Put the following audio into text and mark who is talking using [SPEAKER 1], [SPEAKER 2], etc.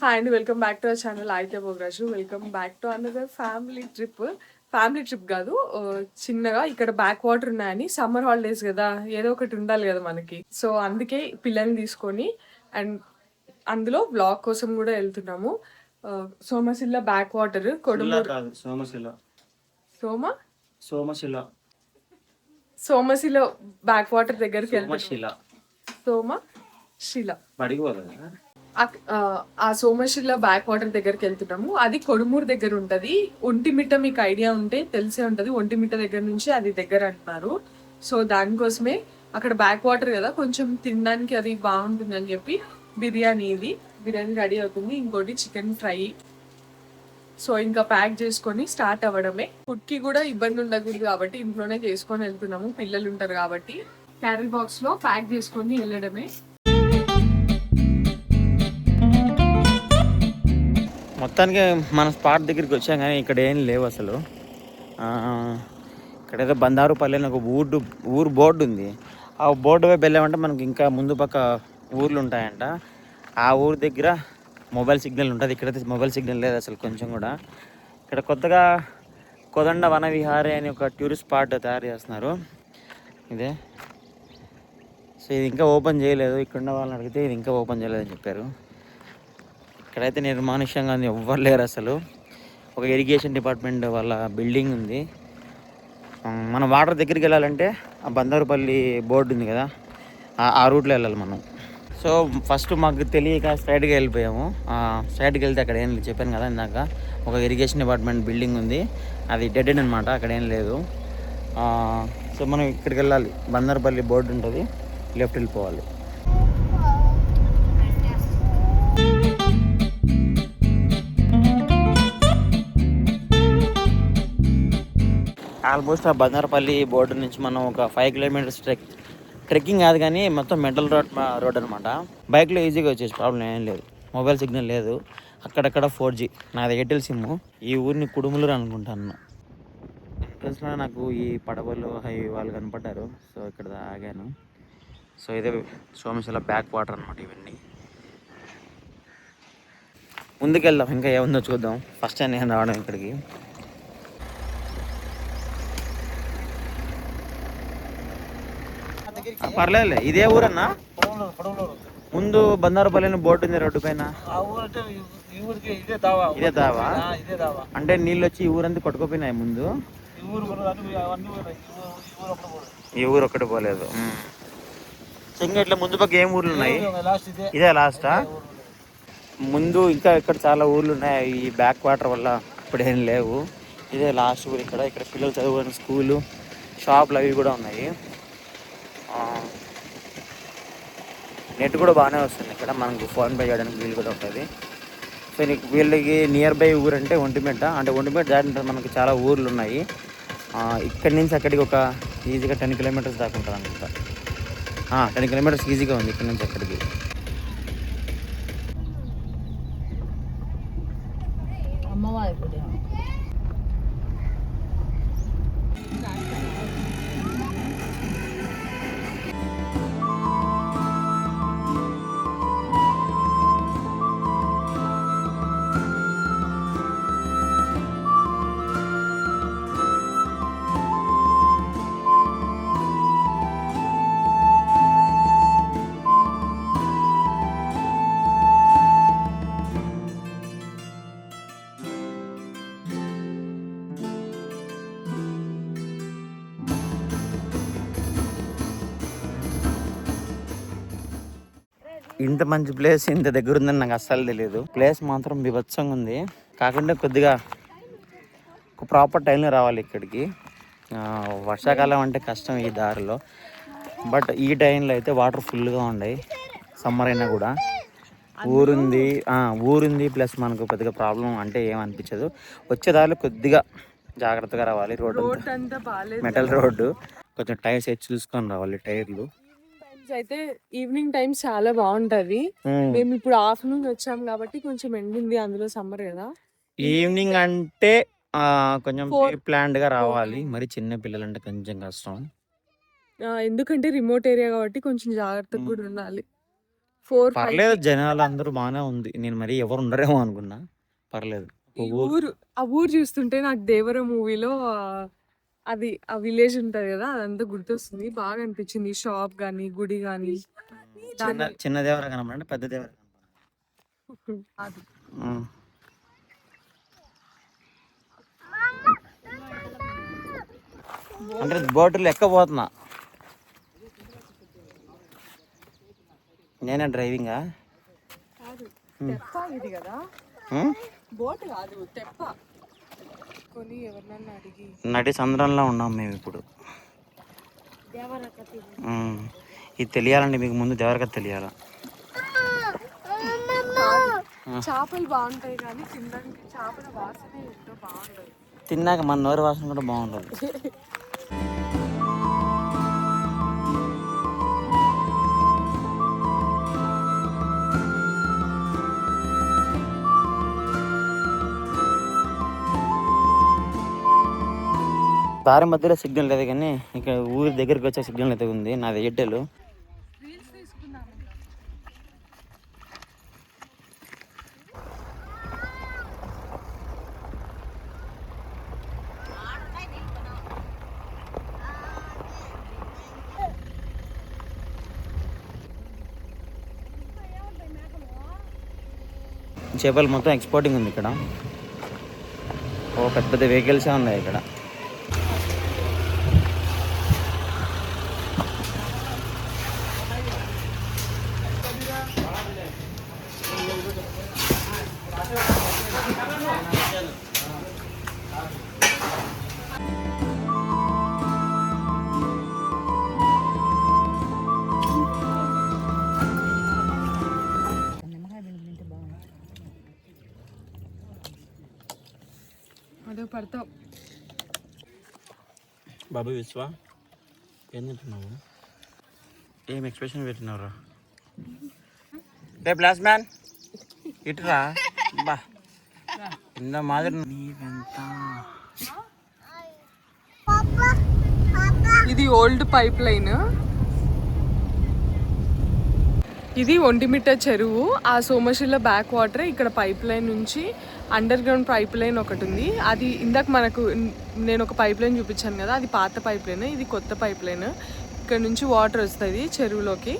[SPEAKER 1] Hi అండి, welcome back to our channel అయితే Bogaraju. Welcome back to another family trip కాదు, చిన్నగా ఇక్కడ బ్యాక్ వాటర్ ఉన్నాయని. సమ్మర్ హాలిడేస్ కదా, ఏదో ఒకటి ఉండాలి కదా మనకి. సో అందుకే పిల్లల్ని తీసుకొని అండ్ అందులో బ్లాగ్ కోసం కూడా వెళ్తున్నాము. సోమశిల బ్యాక్ వాటర్ కొడుమూరు సోమ సోమశిల బ్యాక్ వాటర్ దగ్గరికి వెళ్తున్నాము. సోమశిల ఆ సోమశిల బ్యాక్ వాటర్ దగ్గరికి వెళ్తున్నాము. అది కొడుమూరు దగ్గర ఉంటది. ఒంటిమిట్ట మీకు ఐడియా ఉంటే తెలిసే ఉంటది. ఒంటిమిట్ట దగ్గర నుంచి అది దగ్గర అంటున్నారు. సో దానికోసమే అక్కడ బ్యాక్ వాటర్ కదా, కొంచెం తినడానికి అది బాగుంటుంది అని చెప్పి బిర్యానీ రెడీ అవుతుంది. ఇంకోటి చికెన్ ఫ్రై. సో ఇంకా ప్యాక్ చేసుకొని స్టార్ట్ అవ్వడమే. ఫుడ్ కి కూడా ఇబ్బంది ఉండకూడదు కాబట్టి ఇంట్లోనే చేసుకొని వెళ్తున్నాము. పిల్లలు ఉంటారు కాబట్టి క్యారీ బాక్స్ లో ప్యాక్ చేసుకొని వెళ్ళడమే.
[SPEAKER 2] మొత్తానికి మన స్పాట్ దగ్గరికి వచ్చాం కానీ ఇక్కడ ఏం లేవు అసలు. ఇక్కడేదో బందారుపల్లి అని ఒక ఊరు బోర్డు ఉంది. ఆ బోర్డు వైపు వెళ్ళామంటే మనకి ఇంకా ముందు పక్క ఊర్లు ఉంటాయంట. ఆ ఊరు దగ్గర మొబైల్ సిగ్నల్ ఉంటుంది. ఇక్కడైతే మొబైల్ సిగ్నల్ లేదు అసలు కొంచెం కూడా. ఇక్కడ కొత్తగా కొదండ వనవిహారీ అని ఒక టూరిస్ట్ స్పాట్ తయారు చేస్తున్నారు. ఇదే. సో ఇది ఇంకా ఓపెన్ చేయలేదు. ఇక్కడున్న వాళ్ళని అడిగితే ఇది ఇంకా ఓపెన్ చేయలేదని చెప్పారు. ఇక్కడైతే నిర్మానుష్యంగా ఉంది, ఎవ్వరు లేరు అసలు. ఒక ఇరిగేషన్ డిపార్ట్మెంట్ వాళ్ళ బిల్డింగ్ ఉంది. మనం వాటర్ దగ్గరికి వెళ్ళాలంటే ఆ బందారుపల్లి బోర్డు ఉంది కదా, ఆ రూట్లో వెళ్ళాలి మనం. సో ఫస్ట్ మాకు తెలియక స్ట్రైట్గా వెళ్ళిపోయాము. స్ట్రైట్కి వెళ్తే అక్కడ ఏం చెప్పాను కదా ఇందాక, ఒక ఇరిగేషన్ డిపార్ట్మెంట్ బిల్డింగ్ ఉంది. అది డెడ్ ఎండ్ అనమాట, అక్కడ ఏం లేదు. సో మనం ఇక్కడికి వెళ్ళాలి. బందారుపల్లి బోర్డు ఉంటుంది, లెఫ్ట్ వెళ్ళిపోవాలి. ఆల్మోస్ట్ ఆ బందారపల్లి బోర్డు నుంచి మనం ఒక 5 కిలోమీటర్స్ ట్రెక్కింగ్ కాదు కానీ మొత్తం మెటల్ రోడ్ అనమాట. బైక్లో ఈజీగా వచ్చేసి ప్రాబ్లం ఏం లేదు. మొబైల్ సిగ్నల్ లేదు, అక్కడక్కడ 4G. నాది ఎయిర్టెల్ సిమ్. ఈ ఊరిని కుడుములూరు అనుకుంటాను. ఎంట్రన్స్లో నాకు ఈ పడవలు వాళ్ళు కనపడ్డారు. సో ఇక్కడ ఆగాను. సో ఇదే సోమశిల బ్యాక్ వాటర్ అనమాట ఇవన్నీ. ముందుకెళ్దాం, ఇంకా ఏముందో చూద్దాం. ఫస్ట్ టైం నేను రావడం ఇక్కడికి. పర్లేదులే. ఇదే ఊరన్నా? ముందు బందారుపల్లి బోర్డు ఉంది రోడ్డు పైన. ఇదే దావా అంటే నీళ్ళు వచ్చి ఈ ఊరంతా కొట్టుకోపోయినాయి ముందు. ఈ ఊరు ఒక్కటి పోలేదు. ఇంకా ఇట్లా ముందు పక్క ఏం ఊర్లు ఉన్నాయి? ఇదే లాస్టా? ముందు ఇంకా ఇక్కడ చాలా ఊర్లు ఉన్నాయి. ఈ బ్యాక్ వాటర్ వల్ల ఇప్పుడు ఏం లేవు. ఇదే లాస్ట్ ఊరు. ఇక్కడ పిల్లలు చదువుకునే స్కూలు, షాపులు అవి కూడా ఉన్నాయి. నెట్ కూడా బాగానే వస్తుంది ఇక్కడ. మనకు ఫోన్ పే చేయడానికి వీలు కూడా ఉంటుంది. సో వీళ్ళకి నియర్ బై ఊరు అంటే ఒంటిమిట్ట. అంటే ఒంటిమిట్ట దాటిన మనకి చాలా ఊర్లు ఉన్నాయి. ఇక్కడి నుంచి అక్కడికి ఒక ఈజీగా 10 కిలోమీటర్స్ దాకా ఉంటుంది అనుకుంటా. 10 కిలోమీటర్స్ ఈజీగా ఉంది ఇక్కడి నుంచి అక్కడికి. ఇంత మంచి ప్లేస్ ఇంత దగ్గర ఉందని నాకు అస్సలు తెలియదు. ప్లేస్ మాత్రం బీభత్సంగా ఉంది. కాకుండా కొద్దిగా ఒక ప్రాపర్ టైంలో రావాలి ఇక్కడికి. వర్షాకాలం అంటే కష్టం ఈ దారిలో. బట్ ఈ టైంలో అయితే వాటర్ ఫుల్గా ఉన్నాయి. సమ్మర్ అయినా కూడా ఊరుంది ప్లస్ మనకు పెద్దగా ప్రాబ్లం అంటే ఏమనిపించదు. వచ్చే దారిలో కొద్దిగా జాగ్రత్తగా రావాలి. రోడ్డు మెటల్ రోడ్డు, కొంచెం టైర్స్ వేసి చూసుకొని రావాలి. టైర్లు
[SPEAKER 1] అయితే ఈవినింగ్ టైమ్స్ చాలా బాగుంటది. మేము ఇప్పుడు ఆఫ్టర్నూన్ వచ్చాం కాబట్టి కొంచెం ఎండింది, అందులో సమ్మర్ కదా.
[SPEAKER 2] ఈవినింగ్ అంటే కొంచెం ప్లాన్డ్ గా రావాలి. మరి చిన్న పిల్లలు అంటే కొంచెం కష్టం,
[SPEAKER 1] ఎందుకంటే రిమోట్ ఏరియా కాబట్టి కొంచెం జాగ్రత్తగా కూడా ఉండాలి. 4-5
[SPEAKER 2] పర్లేదు, జనాలు అందరూ బాగానే ఉంది. నేను మరి ఎవరు ఉండరేమో అనుకున్నా. పర్లేదు.
[SPEAKER 1] ఆ ఊరు చూస్తుంటే నాకు దేవర మూవీలో అది ఆ విలేజ్ ఉంటది కదా, అదంతా గుర్తొస్తుంది. బాగా అనిపించింది. షాప్ గానీ గుడి గానీ.
[SPEAKER 2] చిన్న దేవర కనపడండి, పెద్ద దేవర
[SPEAKER 1] అది
[SPEAKER 2] అంటే బోటులు ఎక్కబోతున్నా. నేనే డ్రైవింగా?
[SPEAKER 1] తెప్ప ఇది కదా, బోట్ కాదు తెప్ప. కొని ఎవరినన్నా అడిగి
[SPEAKER 2] నటి సంద్రంలో ఉన్నాం మేము ఇప్పుడు. ఇది తెలియాలండి మీకు, ముందు దేవరకథ తెలియాలా.
[SPEAKER 1] చేపలు బాగుంటాయి కానీ తినడానికి చేపల వాసన ఎంతో బాగుంటది.
[SPEAKER 2] తిన్నాక మన నోరు వాసన కూడా బాగుంటుంది. దారి మధ్యలో సిగ్నల్ లేదు కానీ ఇక్కడ ఊరి దగ్గరికి వచ్చే సిగ్నల్ అయితే ఉంది. నాది ఎయిర్టెల్. చేపలు మొత్తం ఎక్స్పోర్టింగ్ ఉంది ఇక్కడ. ఓ పెద్ద పెద్ద వెహికల్సే ఉన్నాయి ఇక్కడ.
[SPEAKER 1] అదే పడతావు
[SPEAKER 2] బాబు విశ్వ, ఏం తింటున్నావు? ఏం ఎక్స్ప్రెషన్ పెట్టినావురా? రే బ్లాస్ట్ మ్యాన్, ఇటురా. బా ఇంత మాదిరి నీవెంత.
[SPEAKER 1] ఇది ఓల్డ్ పైప్ లైన్. ఇది ఒంటిమిట్ట చెరువు. ఆ సోమశిల బ్యాక్ వాటర్ ఇక్కడ పైప్ లైన్ నుంచి అండర్ గ్రౌండ్ పైప్ లైన్ ఒకటి ఉంది. అది ఇందాక నేను ఒక పైప్ లైన్ చూపించాను కదా, అది పాత పైప్ లైన్. ఇది కొత్త పైప్ లైన్. ఇక్కడ నుంచి వాటర్ వస్తుంది చెరువులోకి.